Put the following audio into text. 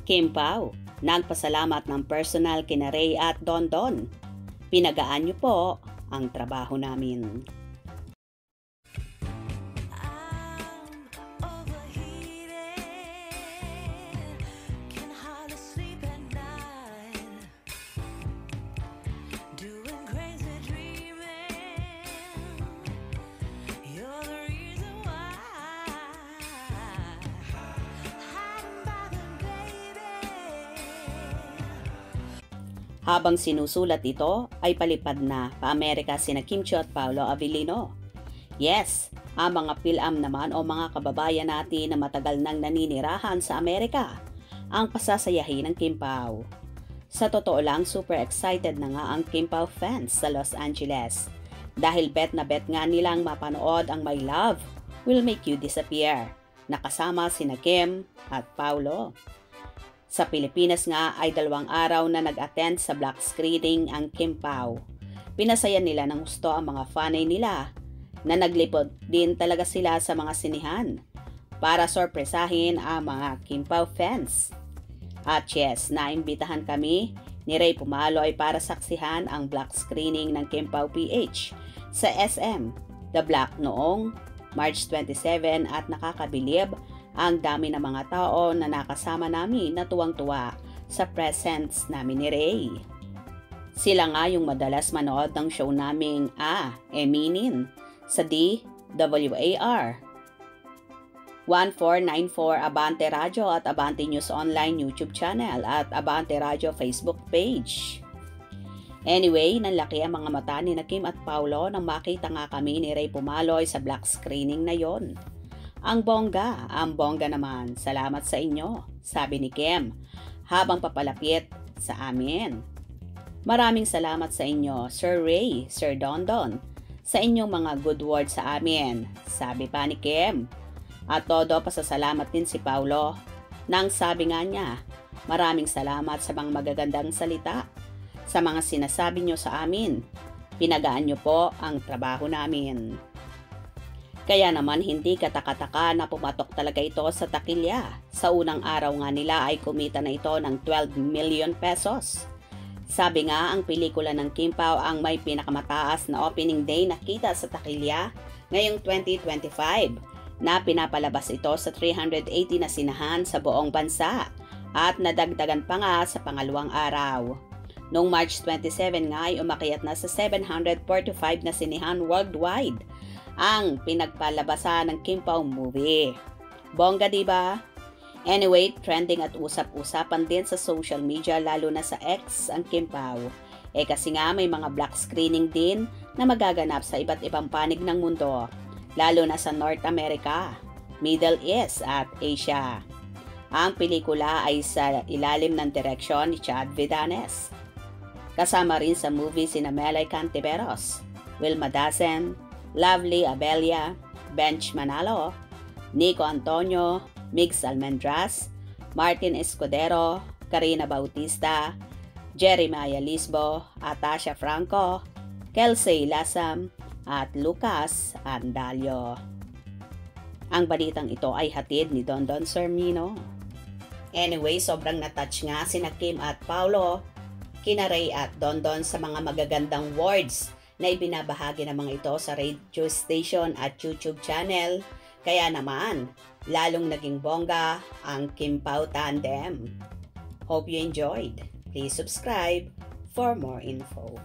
Kim Pao, nagpasalamat ng personal kina Ray at Dondon. Pinagaan niyo po ang trabaho namin. Habang sinusulat ito, ay palipad na pa-Amerika sina Kim Chiu at Paolo Avellino. Yes, ang mga PhilAm naman o mga kababayan natin na matagal nang naninirahan sa Amerika, ang pasasayahin ng Kim Pao. Sa totoo lang, super excited na nga ang Kim Pao fans sa Los Angeles. Dahil bet na bet nga nilang mapanood ang My Love Will Make You Disappear, nakasama sina Kim at Paolo. Sa Pilipinas nga ay 2 araw na nag-attend sa black screening ang Kim Pao. Pinasaya nila ng gusto ang mga fanay nila na naglipod din talaga sila sa mga sinihan para sorpresahin ang mga Kim Pao fans. At yes, naimbitahan kami ni Ray Pumaloy para saksihan ang black screening ng Kim Pao PH sa SM The Black noong March 27 at nakakabilib ang dami ng mga tao na nakasama namin na tuwang-tuwa sa presence namin ni Ray. Sila nga yung madalas manood ng show naming Eminin sa DWAR 1494 Abante Radio at Abante News Online YouTube channel at Abante Radio Facebook page. Anyway, nanlaki ang mga mata ni Kim at Paolo nang makita nga kami ni Ray Pumaloy sa black screening na yon. Ang bongga naman, salamat sa inyo, sabi ni Kim habang papalapit sa amin. Maraming salamat sa inyo, Sir Ray, Sir Dondon, sa inyong mga good words sa amin, sabi pa ni Kim. At todo pasasalamat din si Paolo nang sabi nga niya, maraming salamat sa mga magagandang salita, sa mga sinasabi nyo sa amin. Pinagaan nyo po ang trabaho namin. Kaya naman hindi katakataka na pumatok talaga ito sa takilya. Sa unang araw nga nila ay kumita na ito ng 12 million pesos. Sabi nga ang pelikula ng Kim Pao ang may pinakamataas na opening day na kita sa takilya ngayong 2025 na pinapalabas ito sa 380 na sinahan sa buong bansa at nadagdagan pa nga sa pangalawang araw. Noong March 27 nga ay umakyat na sa 745 na sinihan worldwide ang pinagpalabasan ng Kim Pao movie. Bongga diba? Anyway, trending at usap-usapan din sa social media lalo na sa X ang Kim Pao. Kasi nga may mga black screening din na magaganap sa iba't ibang panig ng mundo, lalo na sa North America, Middle East at Asia. Ang pelikula ay sa ilalim ng direksyon ni Chad Vidanes. Kasama rin sa movie sina Melay Cantiveros, Wilma Dazen, Lovely Abelia, Bench Manalo, Nico Antonio, Migs Almendras, Martin Escudero, Karina Bautista, Jeremiah Lisbo, Atasha Franco, Kelsey Lasam, at Lucas Andalio. Ang balitang ito ay hatid ni Dondon Sermino. Anyway, sobrang natouch nga sina Kim at Paolo, kina Ray at Dondon sa mga magagandang words na ibinabahagi ng mga ito sa radio station at YouTube channel. Kaya naman, lalong naging bongga ang Kim Pao tandem. Hope you enjoyed. Please subscribe for more info.